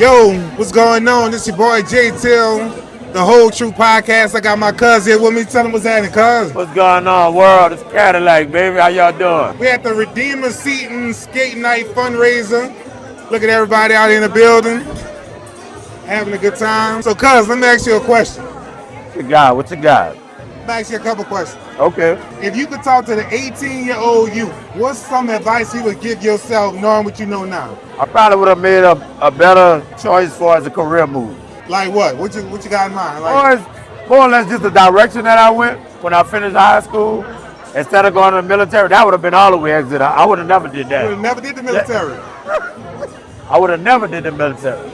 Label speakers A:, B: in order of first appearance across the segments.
A: Yo, what's going on? This your boy J Till, the Whole True Podcast. I got my cuz here with me. Tell him what's happening, cuz.
B: What's going on, world? It's Cadillac, baby. How y'all doing?
A: We at the Redeemer-Seton Skate Night fundraiser. Look at everybody out in the building, having a good time. So, cuz, let me ask you a question.
B: What you got?
A: Let me ask you a couple questions.
B: Okay.
A: If you could talk to the 18-year-old you, what's some advice you would give yourself knowing what you know now?
B: I probably would have made a better choice as far as a career move.
A: Like what? What you got in mind?
B: More or less just the direction that I went when I finished high school. Instead of going to the military, that would have been all the way exit. I would have never did that.
A: You would have never did the military?
B: I would have never did the military.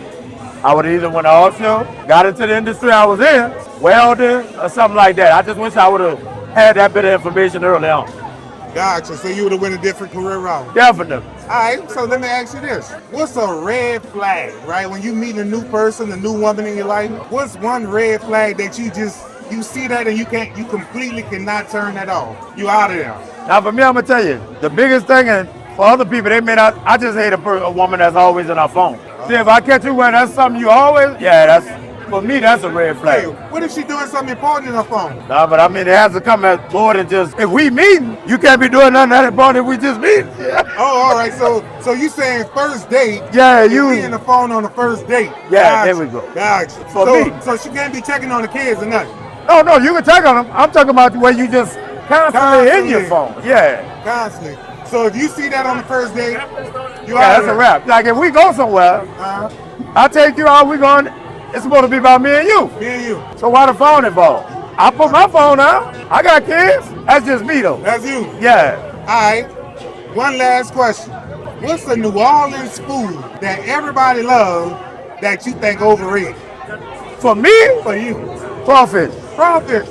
B: I would have either went offshore, got into the industry I was in, welding, or something like that. I just wish I would have had that bit of information early on.
A: Gotcha. So you would have went a different career route.
B: Definitely.
A: All right. So let me ask you this: what's a red flag, right? When you meet a new person, a new woman in your life, what's one red flag that you see that and you completely cannot turn that off? You out of there.
B: Now for me, I'm gonna tell you, the biggest thing, and for other people, they may not. I just hate a woman that's always in her phone. See, if I catch you when that's something you always, for me, that's a red flag.
A: Hey, what if she doing something important in her phone?
B: Nah, but I mean, it has to come at more than just, if we meeting, you can't be doing nothing that important if we just meet. Yeah.
A: Oh, all right. So you saying first date?
B: Yeah,
A: you be in the phone on the first date.
B: Yeah, there we go.
A: Gotcha.
B: For me.
A: So she can't be checking on the kids or nothing.
B: No, you can check on them. I'm talking about the way you just constantly in your phone. Yeah.
A: Constantly. So if you see that on the first date,
B: that's a wrap. Like if we go somewhere, I take you out, we going, it's supposed to be about me and you.
A: Me and you.
B: So why the phone involved? I put my phone out. I got kids. That's just me though.
A: That's you.
B: Yeah.
A: All right. One last question. What's the New Orleans food that everybody loves that you think overrated?
B: For me?
A: For you.
B: Crawfish.
A: Crawfish.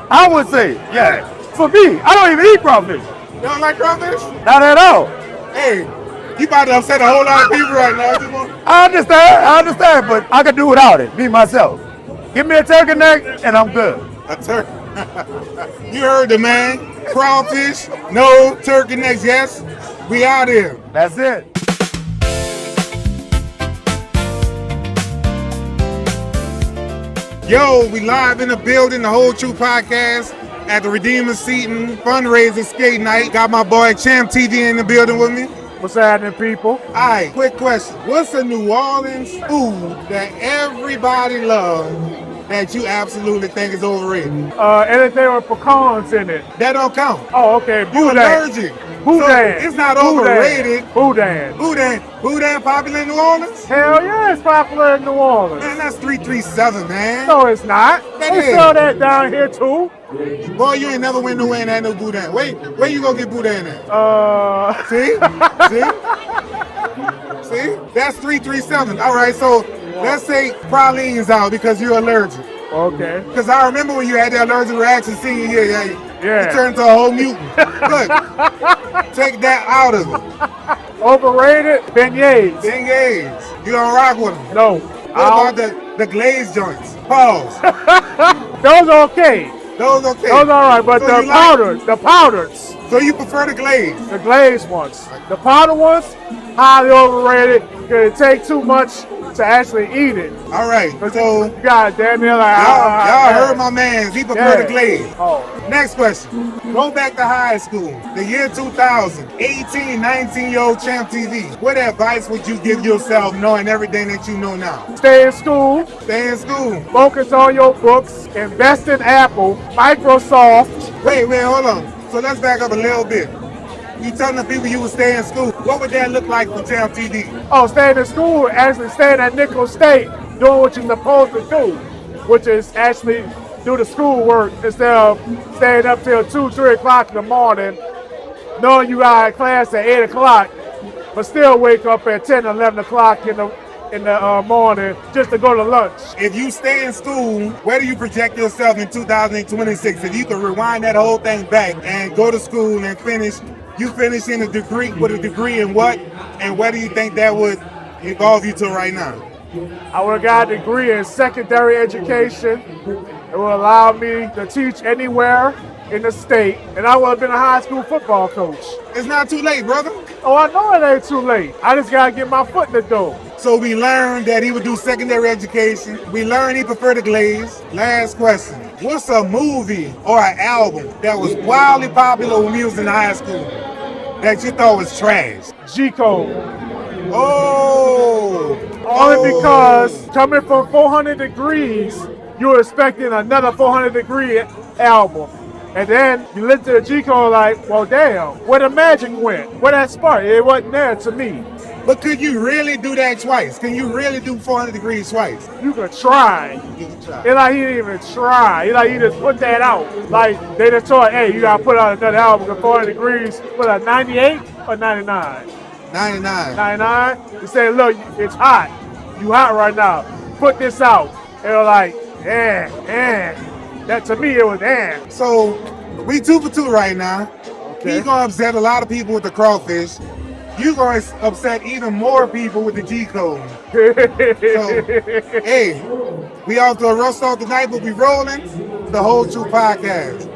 B: I would say, yeah. For me, I don't even eat crawfish.
A: You don't like crawfish?
B: Not at all.
A: Hey, you about to upset a whole lot of people right now.
B: I understand, but I can do without it, be myself. Give me a turkey neck and I'm good.
A: A turkey. You heard the man. Crawfish, no. Turkey necks, yes. We out here.
B: That's it.
A: Yo, we live in the building, the Whole True Podcast at the Redeemer-Seton Fundraising Skate Night. Got my boy Champ TV in the building with me.
B: What's happening, people?
A: All right, quick question. What's a New Orleans food that everybody loves that you absolutely think is overrated?
B: Anything with pecans in it.
A: That don't count.
B: Oh, okay.
A: You allergic.
B: Boudin.
A: So it's not overrated.
B: Boudin.
A: Boudin popular in New Orleans?
B: Hell yeah, it's popular in New Orleans.
A: Man, that's 337, man.
B: No, it's not. They sell that down here too.
A: Boy, you ain't never went nowhere and had no boudin. Where you gonna get boudin at? See? See? That's 337. All right, so let's say praline's out because you're allergic.
B: Okay.
A: Because I remember when you had that allergic reaction senior year,
B: yeah.
A: You turned into a whole mutant. Look, take that out of it.
B: Overrated? Beignets.
A: You don't rock with them?
B: No.
A: What about the glazed joints? Pause.
B: Those are okay.
A: Those okay.
B: Those all right, but
A: so
B: the powders.
A: So you prefer the glaze?
B: The glazed ones. The powder ones, highly overrated. Because it take too much to actually eat it.
A: All right. So
B: you got damn near like
A: y'all heard my man. He prefer the glaze.
B: Oh.
A: Next question. Go back to high school. The year 2000. 18, 19-year-old Champ TV. What advice would you give yourself knowing everything that you know now?
B: Stay in school.
A: Stay in school.
B: Focus on your books. Invest in Apple, Microsoft.
A: Wait, hold on. So let's back up a little bit. You telling the people you would stay in school. What would that look like for Champ TV?
B: Oh, staying in school, actually staying at Nickel State, doing what you're supposed to do, which is actually do the schoolwork instead of staying up till 2, 3 o'clock in the morning, knowing you got class at 8 o'clock, but still wake up at 10, 11 o'clock in the morning just to go to lunch.
A: If you stay in school, where do you project yourself in 2026? If you could rewind that whole thing back and go to school and finish in a degree, with a degree in what? And where do you think that would evolve you to right now?
B: I would have got a degree in secondary education. It will allow me to teach anywhere in the state, and I would have been a high school football coach.
A: It's not too late, brother.
B: Oh, I know it ain't too late. I just gotta get my foot in the door.
A: So we learned that he would do secondary education. We learned he preferred the glaze. Last question. What's a movie or an album that was wildly popular when he was in high school that you thought was trash?
B: G-Code.
A: Oh!
B: Only because coming from 400 degrees, you're expecting another 400 degree album. And then you listen to the G-Code like, well, damn, where the magic went? Where that spark? It wasn't there to me.
A: But could you really do that twice? Can you really do 400 degrees twice?
B: You could try.
A: You can try.
B: It's like he didn't even try. It's like he just put that out. Like they just told, hey, you gotta put out another album at 400 degrees. What, a 98 or 99?
A: 99.
B: 99? They said, look, it's hot. You hot right now. Put this out. They were like, That to me, it was
A: So we 2 for 2 right now.
B: Okay.
A: He's gonna upset a lot of people with the crawfish. You're gonna upset even more people with the G-Code. So, hey, we off to a rough start tonight, but we rolling the Whole Truth Podcast.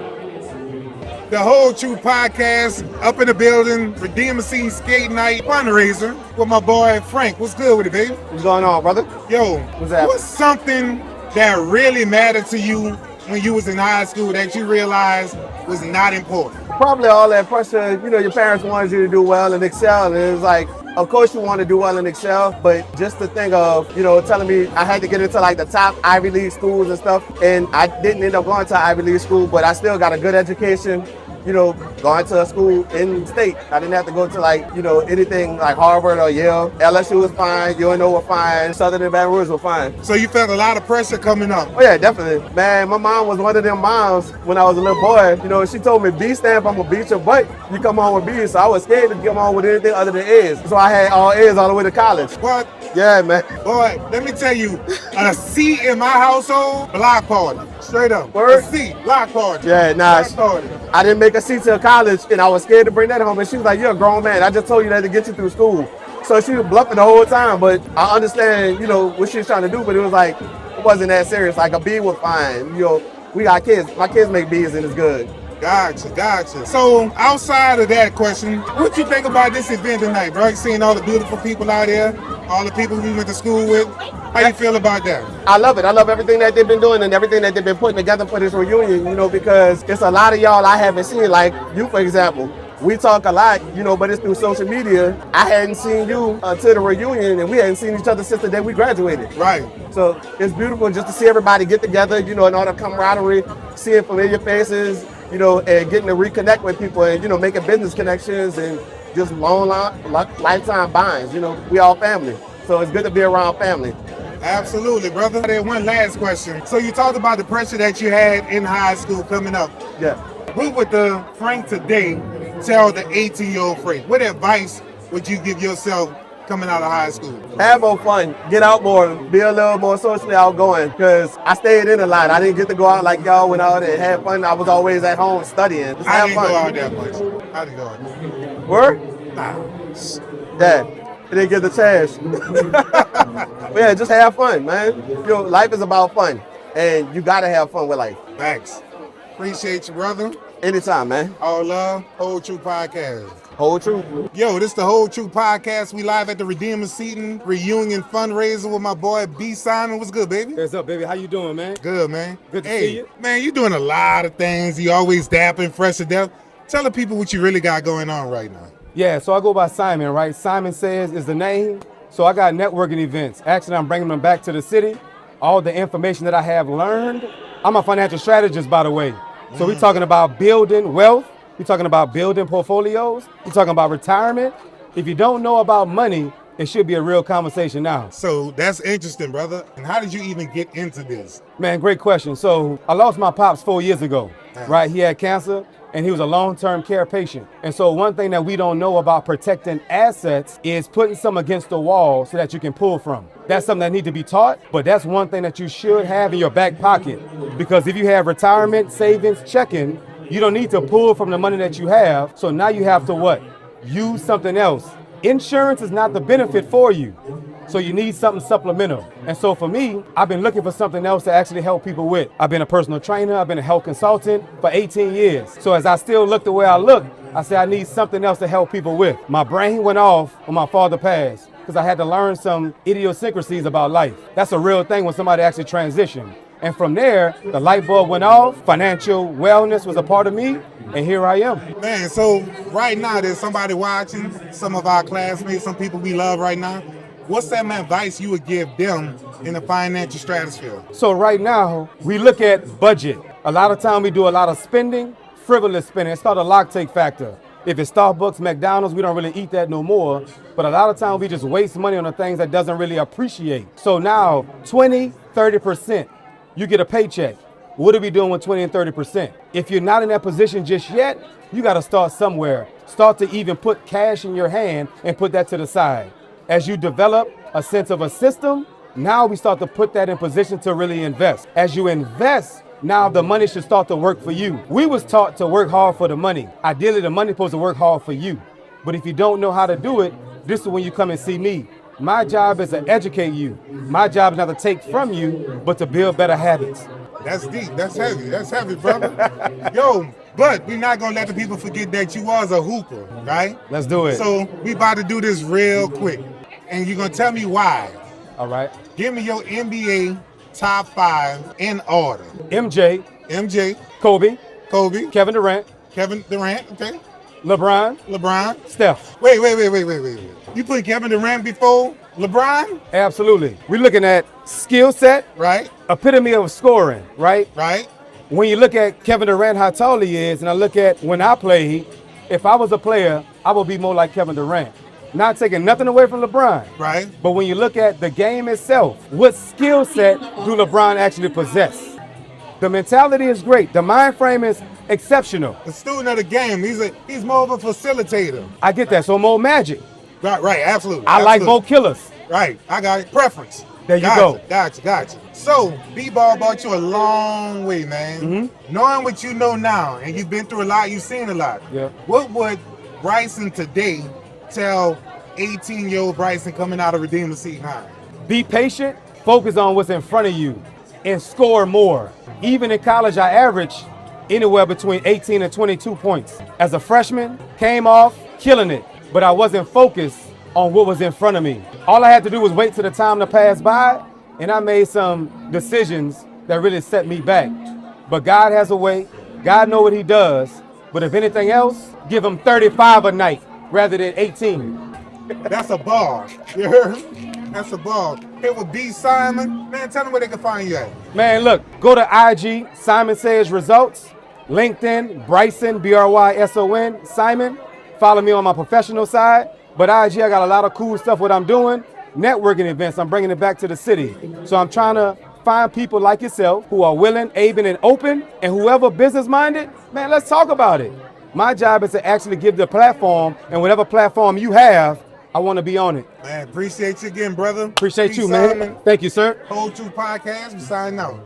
A: The Whole Truth Podcast up in the building, Redeemer-Seton Skate Night fundraiser with my boy Frank. What's good with it, baby?
C: What's going on, brother?
A: Yo,
C: What's
A: what's something that really mattered to you when you was in high school that you realized was not important?
C: Probably all that pressure, your parents wanted you to do well and excel. And it was like, of course you want to do well and excel, but just the thing of, telling me I had to get into like the top Ivy League schools and stuff. And I didn't end up going to Ivy League school, but I still got a good education. Going to a school in state. I didn't have to go to anything like Harvard or Yale. LSU was fine, UNO was fine, Southern and Baton Rouge was fine.
A: So you felt a lot of pressure coming up.
C: Oh yeah, definitely. Man, my mom was one of them moms when I was a little boy. She told me B stand for I'm gonna beat your butt. You come on with B, so I was scared to come on with anything other than A's. So I had all A's all the way to college.
A: What?
C: Yeah, man.
A: Boy, let me tell you, a C in my household, block party. Straight up.
C: Word?
A: A C, block party.
C: Yeah, nah.
A: Block party.
C: I didn't make a seat till college, and I was scared to bring that home. And she was like, "You're a grown man. I just told you that to get you through school." So she was bluffing the whole time. But I understand, what she was trying to do. But it was like, it wasn't that serious. Like a B was fine. We got kids. My kids make B's, and it's good.
A: Gotcha. So outside of that question, what you think about this event tonight, bro? Seeing all the beautiful people out here, all the people we went to school with. How you feel about that?
C: I love it. I love everything that they've been doing and everything that they've been putting together for this reunion, because it's a lot of y'all I haven't seen. Like you, for example. We talk a lot, but it's through social media. I hadn't seen you until the reunion, and we hadn't seen each other since the day we graduated.
A: Right.
C: So it's beautiful just to see everybody get together, and all the camaraderie, seeing familiar faces, and getting to reconnect with people and, making business connections and just lifetime bonds. We all family. So it's good to be around family.
A: Absolutely, brother. Then one last question. So you talked about the pressure that you had in high school coming up.
C: Yeah.
A: What would the Frank today tell the 18-year-old Frank? What advice would you give yourself coming out of high school?
C: Have more fun. Get out more. Be a little more socially outgoing. Because I stayed in a lot. I didn't get to go out like y'all went out and had fun. I was always at home studying. Just
A: I
C: have
A: didn't
C: fun.
A: go out that much. I didn't go out that much.
C: Word?
A: Nah.
C: Dad. It didn't get the chance. But yeah, just have fun, man. Life is about fun. And you got to have fun with life.
A: Thanks. Appreciate you, brother.
C: Anytime, man.
A: All love, Whole Truth Podcast.
C: Whole truth.
A: Yo, this the Whole Truth Podcast. We live at the Redeemer-Seton Reunion fundraiser with my boy B. Simon. What's good, baby?
D: What's up, baby? How you doing, man?
A: Good, man.
D: Good to see you.
A: Man, you doing a lot of things. You always dapping, fresh to death. Tell the people what you really got going on right now.
D: Yeah, so I go by Simon, right? Simon Says is the name. So I got networking events. Actually, I'm bringing them back to the city. All the information that I have learned. I'm a financial strategist, by the way. So we're talking about building wealth. We're talking about building portfolios. We're talking about retirement. If you don't know about money, it should be a real conversation now.
A: So that's interesting, brother. And how did you even get into this?
D: Man, great question. So I lost my pops 4 years ago, right? He had cancer and he was a long-term care patient. And so one thing that we don't know about protecting assets is putting some against the wall so that you can pull from. That's something that needs to be taught, but that's one thing that you should have in your back pocket. Because if you have retirement, savings, checking, you don't need to pull from the money that you have. So now you have to what? Use something else. Insurance is not the benefit for you. So you need something supplemental. And so for me, I've been looking for something else to actually help people with. I've been a personal trainer. I've been a health consultant for 18 years. So as I still look the way I look, I said I need something else to help people with. My brain went off when my father passed because I had to learn some idiosyncrasies about life. That's a real thing when somebody actually transitioned. And from there, the light bulb went off, financial wellness was a part of me, and here I am.
A: Man, so right now there's somebody watching, some of our classmates, some people we love right now. What's some advice you would give them in the financial stratosphere?
D: So right now, we look at budget. A lot of time we do a lot of spending, frivolous spending. It's called a lock-take factor. If it's Starbucks, McDonald's, we don't really eat that no more. But a lot of times we just waste money on the things that doesn't really appreciate. So now 20, 30%, you get a paycheck. What are we doing with 20 and 30%? If you're not in that position just yet, you got to start somewhere. Start to even put cash in your hand and put that to the side. As you develop a sense of a system, now we start to put that in position to really invest. As you invest, now the money should start to work for you. We was taught to work hard for the money. Ideally, the money's supposed to work hard for you. But if you don't know how to do it, this is when you come and see me. My job is to educate you. My job is not to take from you, but to build better habits.
A: That's deep. That's heavy. That's heavy, brother. Yo, but we're not going to let the people forget that you was a hooper, right?
D: Let's do it.
A: So we about to do this real quick. And you're going to tell me why.
D: All right.
A: Give me your NBA top 5 in order.
D: MJ,
A: Kobe,
D: Kevin Durant,
A: okay.
D: LeBron, Steph.
A: Wait. You put Kevin Durant before LeBron?
D: Absolutely. We're looking at skill set,
A: Right,
D: epitome of scoring, right?
A: right.
D: When you look at Kevin Durant, how tall he is, and I look at when I played, if I was a player, I would be more like Kevin Durant. Not taking nothing away from LeBron.
A: Right.
D: But when you look at the game itself, what skill set do LeBron actually possess? The mentality is great. The mind frame is exceptional.
A: The student of the game. He's more of a facilitator.
D: I get that. So more magic.
A: Right, absolutely.
D: I like both killers.
A: Right, I got it. Preference.
D: There you go.
A: Gotcha. So, B-ball brought you a long way, man.
D: Mm-hmm.
A: Knowing what you know now, and you've been through a lot, you've seen a lot.
D: Yeah.
A: What would Bryson today tell 18-year-old Bryson coming out of Redeemer-Seton High?
D: Be patient, focus on what's in front of you, and score more. Even in college, I averaged anywhere between 18 and 22 points. As a freshman, came off killing it, but I wasn't focused on what was in front of me. All I had to do was wait till the time to pass by, and I made some decisions that really set me back. But God has a way. God knows what he does. But if anything else, give him 35 a night rather than 18.
A: That's a bar. You heard? That's a bar. It would be Simon. Man, tell them where they can find you at.
D: Man, look, go to IG, Simon Says Results, LinkedIn, Bryson, Bryson, Simon. Follow me on my professional side. But IG, I got a lot of cool stuff what I'm doing. Networking events, I'm bringing it back to the city. So I'm trying to find people like yourself who are willing, able, and open, and whoever business-minded, man, let's talk about it. My job is to actually give the platform, and whatever platform you have, I want to be on it.
A: Man, appreciate you again, brother.
D: Appreciate you,
A: Simon.
D: man. Thank you, sir.
A: Whole Truth Podcast, we signing out.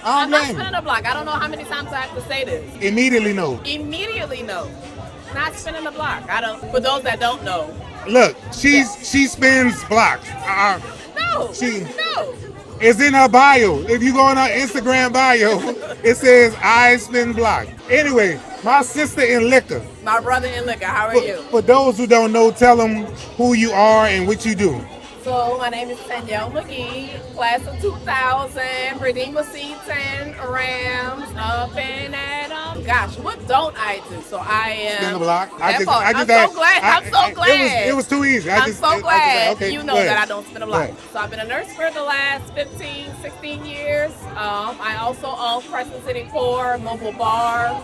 E: I'm not spinning a block. I don't know how many times I have to say this.
A: Immediately no.
E: Immediately no. Not spinning a block. I don't. For those that don't know.
A: Look, she spins blocks.
E: No. No.
A: It's in her bio. If you go on her Instagram bio, it says I spin block. Anyway, my sister in liquor.
E: My brother in liquor. How are you?
A: For those who don't know, tell them who you are and what you do.
E: So my name is Danielle McGee, class of 2000, Redeemer-Seton Rams, up in at gosh, what don't I do? So I am.
A: Spin the block.
E: I'm so glad.
A: It was too easy.
E: I'm so glad
A: okay,
E: you know that I don't spin a block. So I've been a nurse for the last 15, 16 years. I also own Crescent City Core Mobile Bar.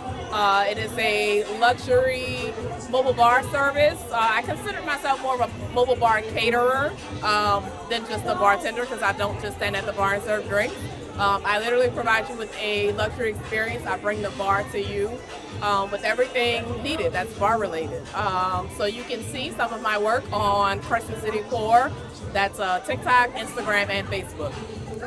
E: It is a luxury mobile bar service. I consider myself more of a mobile bar caterer than just a bartender because I don't just stand at the bar and serve drinks. I literally provide you with a luxury experience. I bring the bar to you with everything needed that's bar related. So you can see some of my work on Crescent City Core. That's TikTok, Instagram, and Facebook.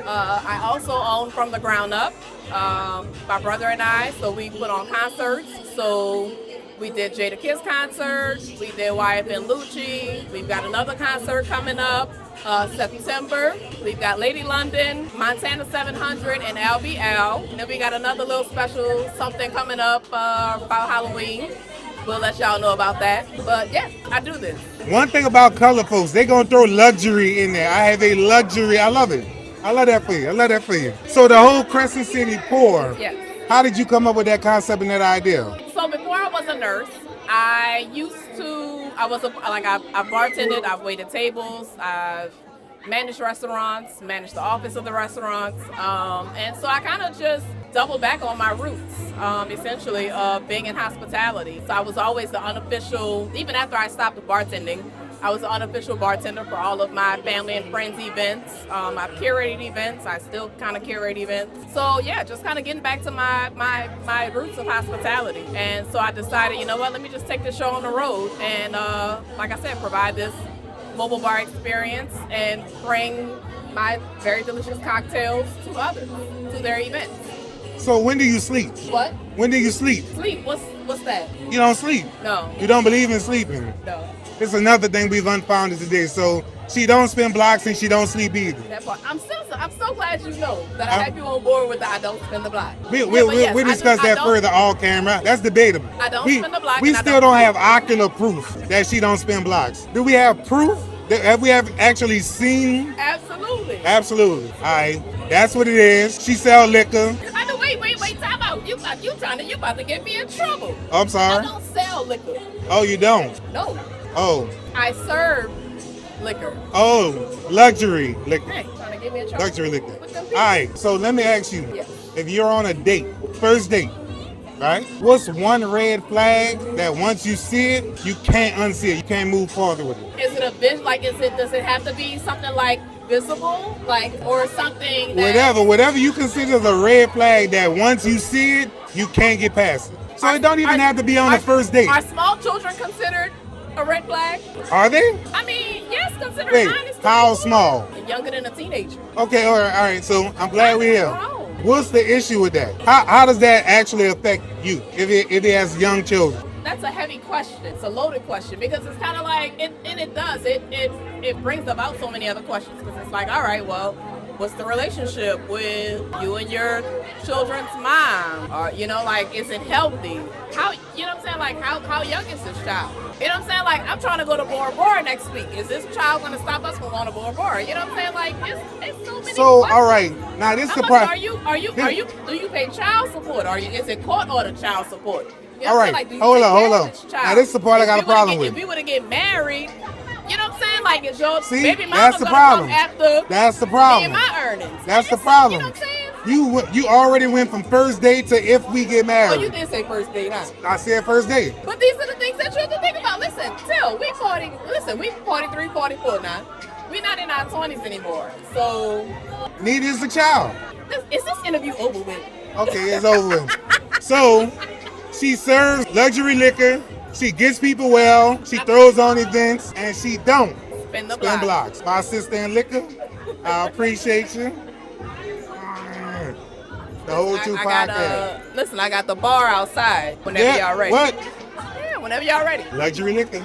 E: I also own From the Ground Up. My brother and I, so we put on concerts. So we did Jada Kiss concert. We did YFN Lucci. We've got another concert coming up September. We've got Lady London, Montana 700, and LBL. And then we got another little special something coming up about Halloween. we'll let y'all know about that. But yeah, I do this.
A: One thing about color folks, they gonna throw luxury in there. I have a luxury. I love it. I love that for you. I love that for you. So the whole Crescent City pour.
E: Yes.
A: How did you come up with that concept and that idea?
E: So before I was a nurse, I bartended, I've waited tables, I've managed restaurants, managed the office of the restaurants, and so I kind of just doubled back on my roots, essentially, of being in hospitality. So I was always the unofficial, even after I stopped bartending, I was the unofficial bartender for all of my family and friends events. I've curated events. I still kind of curate events. So yeah, just kind of getting back to my roots of hospitality. And so I decided, you know what, let me just take this show on the road and, like I said, provide this mobile bar experience and bring my very delicious cocktails to others, to their events.
A: So when do you sleep?
E: What?
A: When do you sleep?
E: Sleep? What's that?
A: You don't sleep?
E: No.
A: You don't believe in sleeping?
E: No.
A: It's another thing we've unfounded today. So she don't spin blocks and she don't sleep either.
E: That part. I'm so glad you know that I have you on board with the I don't spin the block.
A: We discuss that further off camera. That's debatable.
E: I don't spin the block.
A: We
E: and
A: still don't have ocular proof that she don't spin blocks. Do we have proof? Have we actually seen?
E: Absolutely.
A: Absolutely. All right. That's what it is. She sell liquor.
E: I know. Wait. Time out. You about to get me in trouble.
A: I'm sorry.
E: I don't sell liquor.
A: Oh, you don't?
E: No.
A: Oh.
E: I serve liquor.
A: Oh, luxury liquor.
E: Hey, trying to get me in trouble.
A: Luxury liquor.
E: With them
A: All
E: people.
A: right. So let me ask you,
E: Yes.
A: if you're on a date, first date, right? What's one red flag that once you see it, you can't unsee it? You can't move farther with it.
E: Is it a bitch? Like, does it have to be something like visible, like, or something that
A: Whatever you consider the red flag that once you see it, you can't get past it. So it don't even have to be on the first date.
E: Are small children considered a red flag?
A: Are they?
E: I mean, yes, considered.
A: Wait,
E: mine is
A: how
E: 24.
A: small?
E: Younger than a teenager.
A: Okay, all right. So I'm glad we're here.
E: Grown.
A: What's the issue with that? How does that actually affect you if it has young children?
E: That's a heavy question. It's a loaded question because it's kind of like, it brings about so many other questions because it's like, all right, well, what's the relationship with you and your children's mom? Or, like, is it healthy? How, you know what I'm saying? Like, how young is this child? You know what I'm saying? Like, I'm trying to go to Bora Bora next week. Is this child going to stop us from going to Bora Bora? You know what I'm saying? Like, it's so many
A: So,
E: questions.
A: all right. Now, this is the
E: How
A: part.
E: much do you pay child support? Is it court order child support? You know
A: All
E: what
A: right.
E: I'm saying? Like, do you
A: Hold
E: take
A: on.
E: care of this child?
A: Now, this is the part I got a problem with.
E: If we were to get married, you know what I'm saying? Like, is your
A: See,
E: baby mama
A: that's the
E: gonna
A: problem.
E: come after
A: That's the
E: me
A: problem.
E: and my earnings?
A: That's the
E: You
A: problem.
E: know what I'm saying?
A: You already went from first date to if we get
E: Oh,
A: married.
E: you did say first date, huh?
A: I said first date.
E: But these are the things that you have to think about. Listen, we 43, 44 now. We're not in our 20s anymore. So,
A: Neither is the child.
E: is this interview over with?
A: Okay, it's over with. So, she serves luxury liquor. She gets people well. She throws on events, and she don't
E: Spin the
A: spin
E: block.
A: blocks. My sister in liquor, I appreciate you. The whole two podcast.
E: Listen, I got the bar outside whenever y'all ready.
A: What?
E: Yeah, whenever y'all ready.
A: Luxury liquor.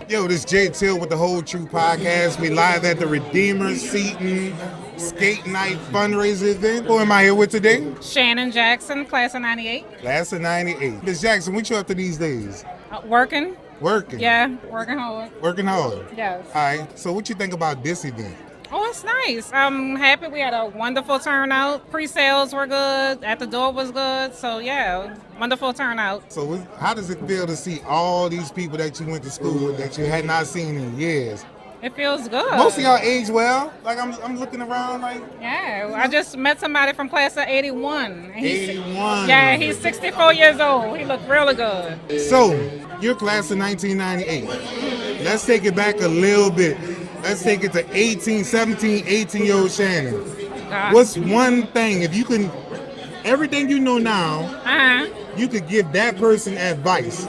A: Yo, this Jay Till with the Whole True Podcast. We live at the Redeemer-Seton Skate Night Fundraising Event. Who am I here with today?
F: Shannon Jackson, class of 98.
A: Class of 98. Ms. Jackson, what you up to these days?
F: Working.
A: Working.
F: Yeah, working hard.
A: Working hard.
F: Yes.
A: All right. So what you think about this event?
F: Oh, it's nice. I'm happy we had a wonderful turnout. Pre-sales were good. At the door was good. So, yeah, wonderful turnout.
A: So how does it feel to see all these people that you went to school with that you had not seen in years?
F: It feels good.
A: Most of y'all age well. Like I'm looking around like
F: Yeah, I just met somebody from class of 81. And
A: 81.
F: Yeah, he's 64 years old. He looked really good.
A: So, your class of 1998. Let's take it back a little bit. Let's take it to 17, 18-year-old Shannon. What's one thing, if you can, everything you know now, you could give that person advice,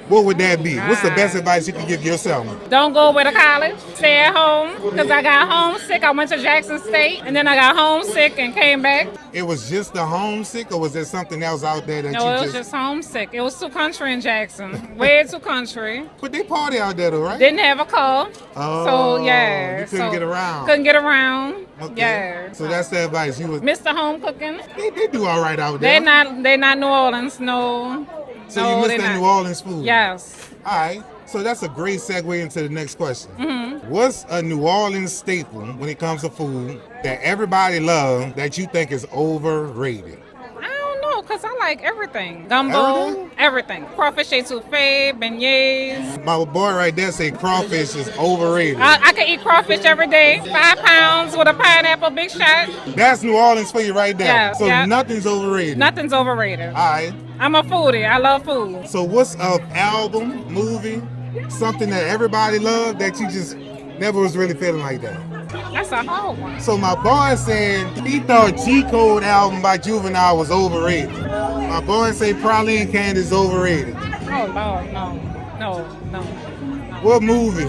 A: what would that be? What's the best advice you can give yourself?
F: Don't go away to college. Stay at home. Because I got homesick. I went to Jackson State. And then I got homesick and came back.
A: It was just the homesick, or was there something else out there that
F: No,
A: you
F: it was just homesick. It was too country in Jackson. Way too country.
A: But they party out there though, right?
F: Didn't have a car.
A: Oh,
F: So, yeah.
A: you couldn't get around.
F: Couldn't get around.
A: Okay.
F: Yeah.
A: So that's the advice. You was
F: Mr. Home Cooking.
A: they do all right out there.
F: They not New Orleans, no.
A: So
F: No,
A: you missed
F: they're
A: that
F: not.
A: New Orleans food.
F: Yes.
A: All right. So that's a great segue into the next question.
F: Mm-hmm.
A: What's a New Orleans staple when it comes to food that everybody loves that you think is overrated?
F: I don't know, because I like everything. Gumbo, everything. Crawfish etouffee, beignets.
A: My boy right there say crawfish is overrated.
F: I can eat crawfish every day. 5 pounds with a pineapple, big shot.
A: That's New Orleans for you right there.
F: Yeah,
A: So
F: yeah.
A: nothing's overrated.
F: Nothing's overrated.
A: All right.
F: I'm a foodie. I love food.
A: So what's an album, movie, something that everybody loved that you just never was really feeling like that?
F: That's a hard one.
A: So my boy said he thought G Code album by Juvenile was overrated. My boy said Praline Candy is overrated.
F: Oh, Lord, no.
A: What movie?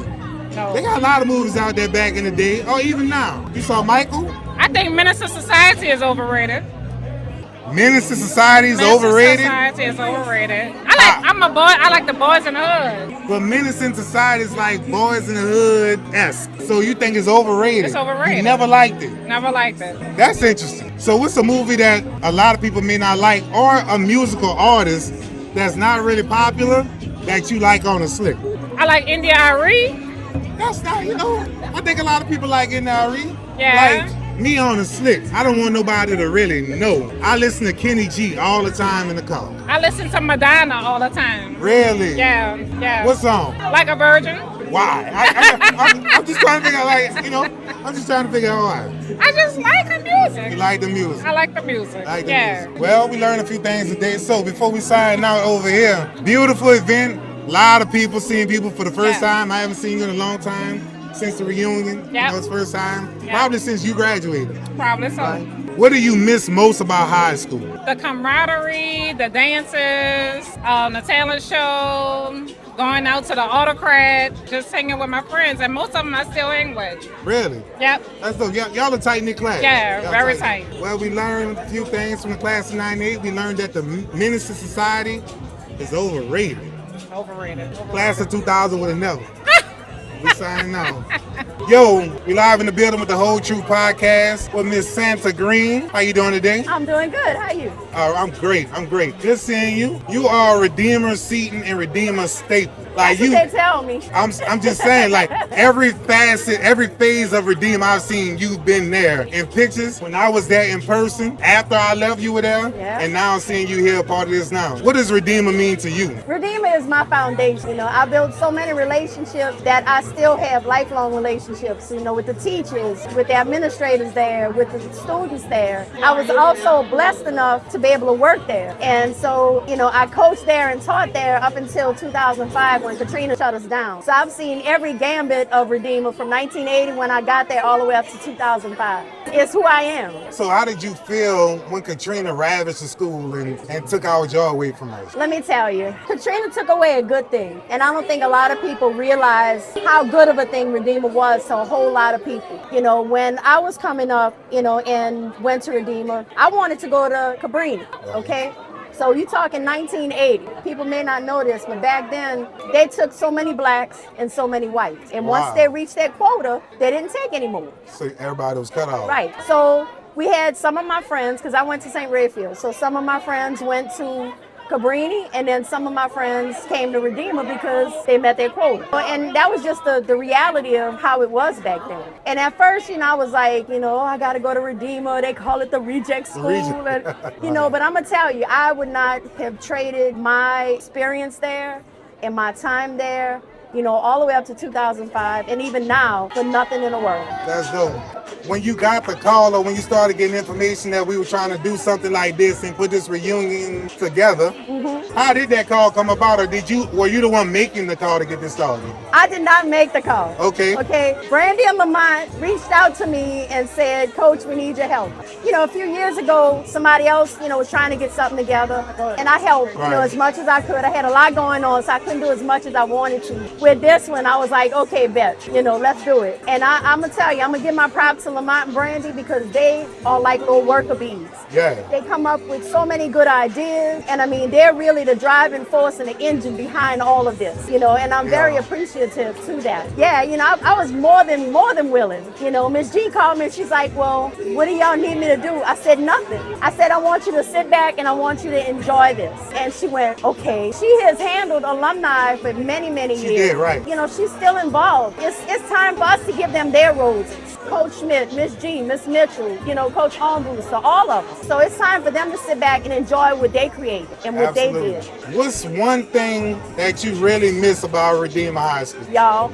F: No.
A: They got a lot of movies out there back in the day, or even now. You saw Michael?
F: I think Menace to Society is overrated.
A: Menace to Society is
F: Menace to
A: overrated?
F: Society is overrated. I'm a boy. I like the Boys in the Hood.
A: But Menace in Society is like Boys in the Hood-esque. So you think it's overrated?
F: It's overrated.
A: You never liked it?
F: Never liked it.
A: That's interesting. So what's a movie that a lot of people may not like, or a musical artist that's not really popular that you like on a slick?
F: I like India Arie.
A: That's not, I think a lot of people like N.R.E.
F: Yeah.
A: Like me on a slick. I don't want nobody to really know. I listen to Kenny G all the time in the car.
F: I listen to Madonna all the time.
A: Really?
F: Yeah.
A: What song?
F: Like a Virgin.
A: Why? I'm just trying to figure out, I'm just trying to figure out why.
F: I just like her music.
A: You like the music?
F: I like the music.
A: Like the
F: yeah.
A: music. Well, we learned a few things today. So before we sign out over here, beautiful event. A lot of people seeing people for the first time. I haven't seen you in a long time since the reunion.
F: Yeah.
A: It's first time.
F: Yeah.
A: Probably since you graduated.
F: Probably so.
A: What do you miss most about high school?
F: The camaraderie, the dances, the talent show, going out to the autocrat, just hanging with my friends, and most of them I still hang with.
A: Really?
F: Yep.
A: That's dope. Y'all a tight-knit class.
F: Yeah,
A: Y'all
F: very tight.
A: Well, we learned a few things from the class of 98. We learned that the Menace to Society is overrated.
F: Overrated.
A: Class of 2000 would have never. We signing out. Yo, we live in the building with the Whole Truth Podcast with Miss Santa Green. How you doing today?
G: I'm doing good. How are you?
A: I'm great. Good seeing you. You are Redeemer-Seton and Redeemer staple. Like
G: That's what they tell me.
A: I'm just saying, like every facet, every phase of Redeemer I've seen, you've been there in pictures. When I was there in person, after I left, you were there,
G: Yeah.
A: and now I'm seeing you here, part of this now. What does Redeemer mean to you?
G: Redeemer is my foundation. I built so many relationships that I still have lifelong relationships, with the teachers, with the administrators there, with the students there. I was also blessed enough to be able to work there. And so, I coached there and taught there up until 2005 when Katrina shut us down. So I've seen every gambit of Redeemer from 1980 when I got there all the way up to 2005. It's who I am.
A: So how did you feel when Katrina ravaged the school and took our joy away from us?
G: Let me tell you, Katrina took away a good thing. And I don't think a lot of people realize how good of a thing Redeemer was to a whole lot of people. When I was coming up, and went to Redeemer, I wanted to go to Cabrini, okay? So you talking 1980. People may not know this, but back then, they took so many blacks and so many whites. And once they reached that quota, they didn't take anymore.
A: So everybody was cut off.
G: Right. So we had some of my friends, because I went to St. Raphael, so some of my friends went to Cabrini, and then some of my friends came to Redeemer because they met their quota. And that was just the reality of how it was back then. And at first, I was like, I got to go to Redeemer. They call it the reject school. And, but I'm going to tell you, I would not have traded my experience there and my time there, all the way up to 2005, and even now, for nothing in the world.
A: That's dope. When you got the call, or when you started getting information that we were trying to do something like this and put this reunion together, how did that call come about, or were you the one making the call to get this started?
G: I did not make the call.
A: Okay.
G: Brandy and Lamont reached out to me and said, Coach, we need your help. A few years ago, somebody else, was trying to get something together, and I helped, as much as I could. I had a lot going on, so I couldn't do as much as I wanted to. With this one, I was like, okay, bet, let's do it. And I'm going to tell you, I'm going to give my props out to Lamont and Brandy because they are like little worker bees.
A: Yeah.
G: They come up with so many good ideas, and I mean, they're really the driving force and the engine behind all of this, you know, and I'm very appreciative to that. Yeah, you know, I was more than willing. You know, Miss G called me and she's like, well, what do y'all need me to do? I said, nothing. I said, I want you to sit back and I want you to enjoy this. And she went, okay. She has handled alumni for many, many years.
A: She did, right.
G: You know, she's still involved. It's time for us to give them their roses. Coach Schmidt, Miss G, Miss Mitchell, you know, Coach Holmgren, so all of them. So it's time for them to sit back and enjoy what they created and what they did.
A: What's one thing that you really miss about Redeemer High School?
G: Y'all.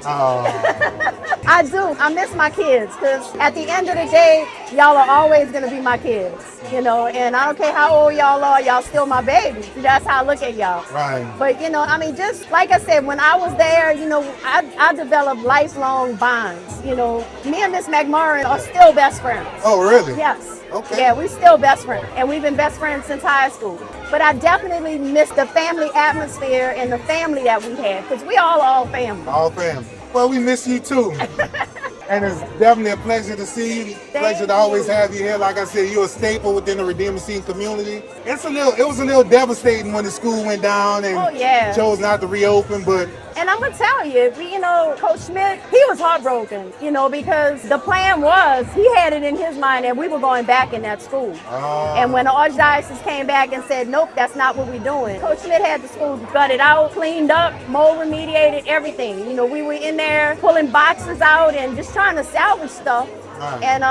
G: I do. I miss my kids because at the end of the day, y'all are always going to be my kids, you know, and I don't care how old y'all are, y'all still my babies. That's how I look at y'all.
A: Right.
G: But, you know, I mean, just like I said, when I was there, you know, I developed lifelong bonds. You know, me and Miss McMurray are still best friends.
A: Oh, really?
G: Yes.
A: Okay.
G: Yeah, we still best friends, and we've been best friends since high school. But I definitely miss the family atmosphere and the family that we had, because we all family.
A: All family. Well, we miss you too. And it's definitely a pleasure to see you. Pleasure to always have you here. Like I said, you're a staple within the Redeemer-Seton community. It was a little devastating when the school went down and chose not to reopen, but.
G: And I'm gonna tell you, you know, Coach Schmidt, he was heartbroken, you know, because the plan was, he had it in his mind that we were going back in that school. And when the Archdiocese came back and said, nope, that's not what we're doing, Coach Schmidt had the school gutted out, cleaned up, mold remediated, everything. You know, we were in there pulling boxes out and just trying to salvage stuff. And,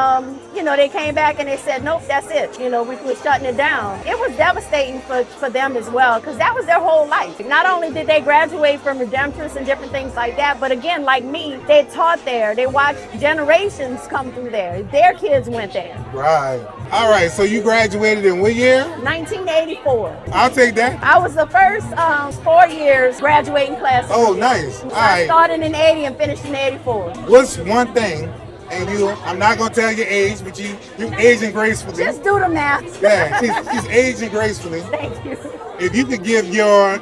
G: you know, they came back and they said, nope, that's it. You know, we're shutting it down. It was devastating for them as well, because that was their whole life. Not only did they graduate from Redemptress and different things like that, but again, like me, they taught there. They watched generations come through there. Their kids went there.
A: Right. All right, so you graduated in what year?
G: 1984.
A: I'll take that.
G: I was the first 4 years graduating class.
A: Oh, nice. All right.
G: I started in 80 and finished in 84.
A: What's one thing? And I'm not gonna tell your age, but you aging gracefully.
G: Just do the math.
A: Yeah, she's aging gracefully.
G: Thank you.
A: If you could give your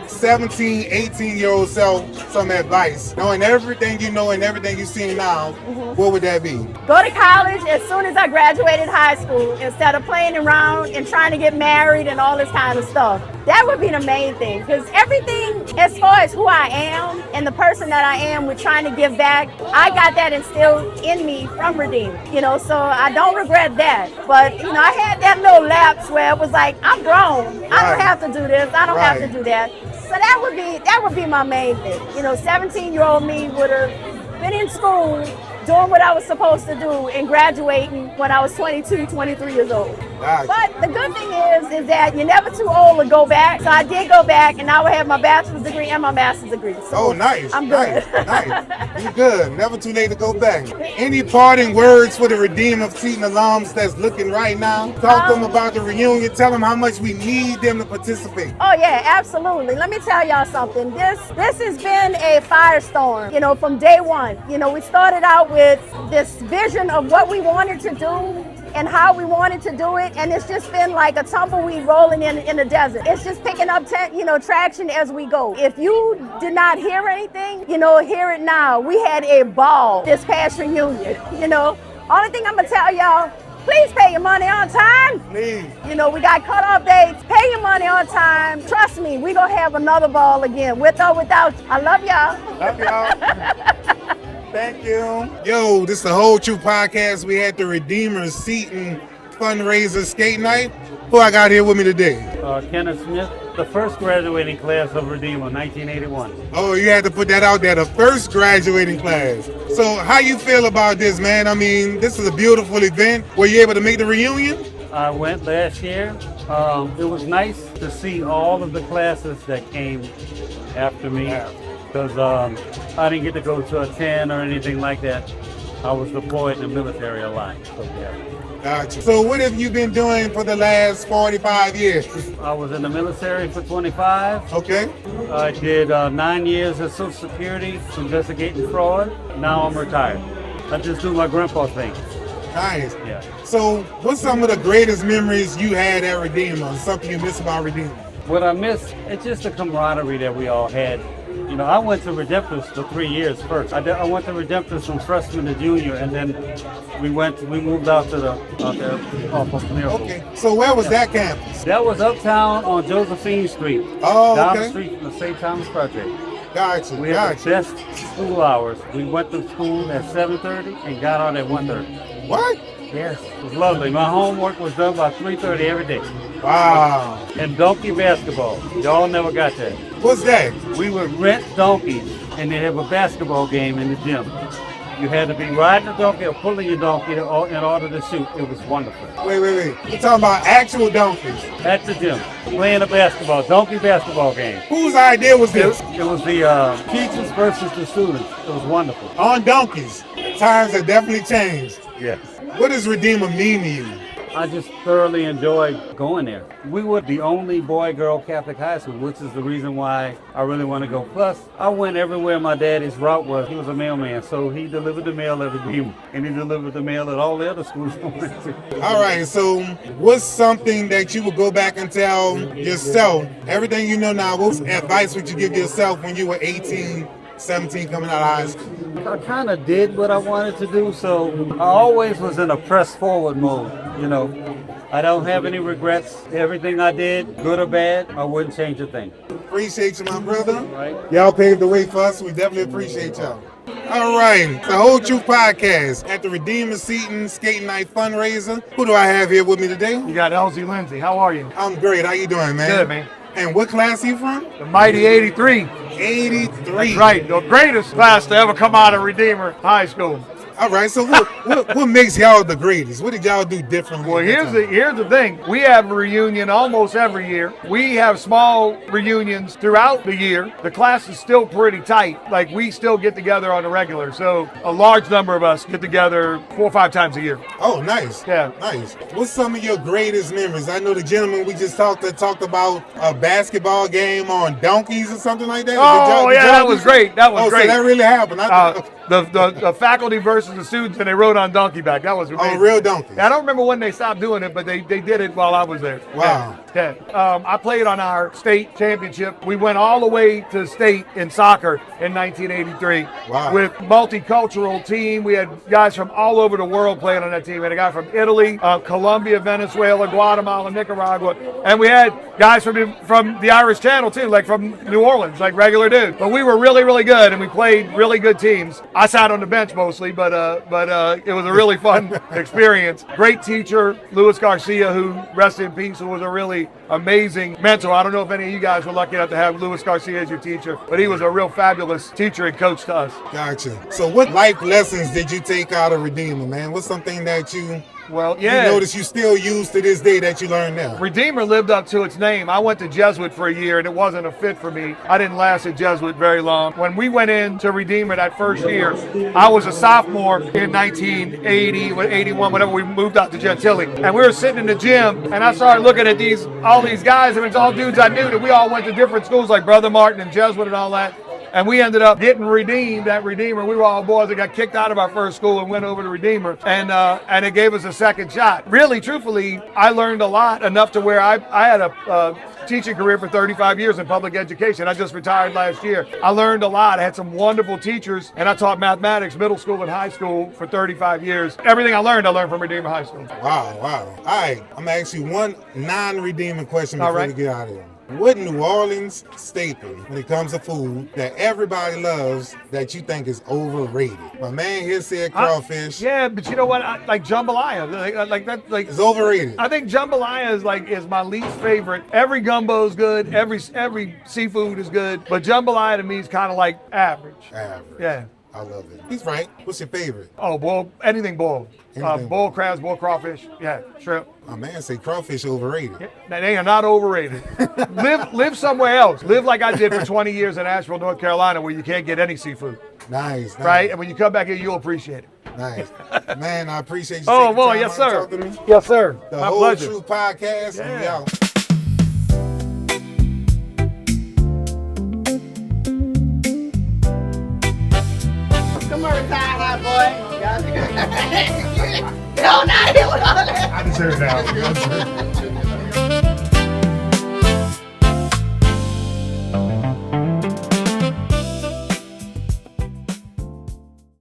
A: 17, 18-year-old self some advice, knowing everything you know and everything you've seen now, what would that be?
G: Go to college as soon as I graduated high school instead of playing around and trying to get married and all this kind of stuff. That would be the main thing, because everything as far as who I am and the person that I am with trying to give back, I got that instilled in me from Redeemer, you know, so I don't regret that. But, you know, I had that little lapse where it was like, I'm grown. I don't have to do this. I don't have to do that. So that would be my main thing. You know, 17-year-old me would have been in school doing what I was supposed to do and graduating when I was 22, 23 years old.
A: Nice.
G: But the good thing is that you're never too old to go back. So I did go back, and now I have my bachelor's degree and my master's degree. So
A: nice.
G: I'm good.
A: Nice. You're good. Never too late to go back. Any parting words for the Redeemer-Seton alums that's looking right now? Talk to them about the reunion. Tell them how much we need them to participate.
G: Oh yeah, absolutely. Let me tell y'all something. This has been a firestorm, you know, from day one. You know, we started out with this vision of what we wanted to do and how we wanted to do it, and it's just been like a tumbleweed rolling in the desert. It's just picking up traction as we go. If you did not hear anything, you know, hear it now. We had a ball this past reunion, you know. Only thing I'm gonna tell y'all, please pay your money on time.
A: Please.
G: You know, we got cutoff dates. Pay your money on time. Trust me, we're gonna have another ball again, with or without you. I love y'all.
A: Love y'all. Thank you. Yo, this is the Whole Truth Podcast. We had the Redeemer-Seton Fundraiser Skate Night. Who I got here with me today?
H: Kenneth Smith, the first graduating class of Redeemer, 1981.
A: Oh, you had to put that out there, the first graduating class. So how you feel about this, man? I mean, this is a beautiful event. Were you able to make the reunion?
H: I went last year. It was nice to see all of the classes that came after me, because I didn't get to go to a 10 or anything like that. I was deployed in the military a lot, so yeah.
A: Gotcha. So what have you been doing for the last 45 years?
H: I was in the military for 25.
A: Okay.
H: I did 9 years at Social Security investigating fraud. Now I'm retired. I just do my grandpa thing.
A: Nice.
H: Yeah.
A: So what's some of the greatest memories you had at Redeemer? Something you miss about Redeemer?
H: What I miss, it's just the camaraderie that we all had You know, I went to Redemptor's for 3 years first. I went to Redemptor's from freshman to junior, and then we moved out there off of Miracle.
A: Okay. So where was that campus?
H: That was uptown on Josephine Street.
A: Oh,
H: down
A: okay.
H: the street from the St. Thomas Project.
A: Gotcha.
H: We had the best school hours. We went to school at 7:30 and got out at 1:30.
A: What?
H: Yes, it was lovely. My homework was done by 3:30 every day.
A: Wow.
H: And donkey basketball. Y'all never got that.
A: What's that?
H: We would rent donkeys and they'd have a basketball game in the gym. You had to be riding a donkey or pulling your donkey in order to shoot. It was wonderful.
A: Wait. You're talking about actual donkeys.
H: At the gym, playing a donkey basketball game.
A: Whose idea was this?
H: It was the teachers versus the students. It was wonderful.
A: On donkeys. Times have definitely changed.
H: Yes.
A: What does Redeemer mean to you?
H: I just thoroughly enjoyed going there. We were the only boy-girl Catholic high school, which is the reason why I really want to go. Plus, I went everywhere my daddy's route was. He was a mailman, so he delivered the mail at Redeemer, and he delivered the mail at all the other schools I went to.
A: All right, so what's something that you would go back and tell yourself, everything you know now, what advice would you give yourself when you were 18, 17 coming out of high school?
H: I kind of did what I wanted to do, so I always was in a press forward mode, you know. I don't have any regrets. Everything I did, good or bad, I wouldn't change a thing.
A: Appreciate you, my brother.
H: Right.
A: Y'all paved the way for us. We definitely appreciate y'all. All right, the Whole Truth Podcast at the Redeemer-Seton Skate Night Fundraiser. Who do I have here with me today?
B: You got Elsie Lindsay. How are you?
A: I'm great. How you doing, man?
B: Good, man.
A: And what class are you from?
B: The mighty 83.
A: 83.
B: That's right. The greatest class to ever come out of Redeemer High School.
A: All right, so what makes y'all the greatest? What did y'all do differently?
B: Well, here's the thing. We have a reunion almost every year. We have small reunions throughout the year. The class is still pretty tight. Like, we still get together on a regular. So a large number of us get together 4 or 5 times a year.
A: Oh, nice.
B: Yeah.
A: Nice. What's some of your greatest memories? I know the gentleman we just talked about a basketball game on donkeys or something like that.
B: Oh, yeah, that was great. That was great.
A: So that really happened.
B: The faculty versus the students, and they rode on donkey back. That was amazing.
A: Oh, real donkeys.
B: I don't remember when they stopped doing it, but they did it while I was there.
A: Wow.
B: Yeah. I played on our state championship. We went all the way to state in soccer in 1983.
A: Wow.
B: With multicultural team. We had guys from all over the world playing on that team. We had a guy from Italy, Colombia, Venezuela, Guatemala, Nicaragua, and we had guys from the Irish Channel too, like from New Orleans, like regular dudes. But we were really, really good, and we played really good teams. I sat on the bench mostly, but it was a really fun experience. Great teacher, Luis Garcia, who rested in peace, who was a really amazing mentor. I don't know if any of you guys were lucky enough to have Luis Garcia as your teacher, but he was a real fabulous teacher and coach to us.
A: Gotcha. So what life lessons did you take out of Redeemer, man? What's something that you notice you still use to this day that you learned now?
B: Redeemer lived up to its name. I went to Jesuit for a year and it wasn't a fit for me. I didn't last at Jesuit very long. When we went into Redeemer that first year, I was a sophomore in 1980, 81, whenever we moved out to Gentilly. And we were sitting in the gym and I started looking at all these guys, and it's all dudes I knew that we all went to different schools like Brother Martin and Jesuit and all that. And we ended up getting redeemed at Redeemer. We were all boys that got kicked out of our first school and went over to Redeemer. And it gave us a second shot. Really, truthfully, I learned a lot, enough to where I had a teaching career for 35 years in public education. I just retired last year. I learned a lot. I had some wonderful teachers, and I taught mathematics, middle school and high school for 35 years. Everything I learned from Redeemer High School.
A: Wow. All right, I'm gonna ask you one non-Redeemer question before we get out of here. What New Orleans staple, when it comes to food, that everybody loves that you think is overrated? My man here said crawfish.
B: Yeah, but you know what? I like jambalaya.
A: It's overrated.
B: I think jambalaya is my least favorite. Every gumbo is good. Every seafood is good, but jambalaya to me is kind of like average.
A: Average.
B: Yeah.
A: I love it. He's right. What's your favorite?
B: Oh, anything boiled. Boiled crabs, boiled crawfish. Yeah, shrimp.
A: My man say crawfish overrated.
B: Yeah, they are not overrated. live somewhere else. Live like I did for 20 years in Asheville, North Carolina, where you can't get any seafood.
A: Nice.
B: Right? And when you come back here, you'll appreciate it.
A: Nice. Man, I appreciate you
B: taking
A: time
B: yes, sir.
A: to talk to me.
B: Yes, sir.
A: The
B: My
A: Whole
B: pleasure.
A: Truth Podcast.
B: Yeah.
A: And y'all.
I: Come on, retired hot boy. Y'all not here with all that.
A: I deserve that.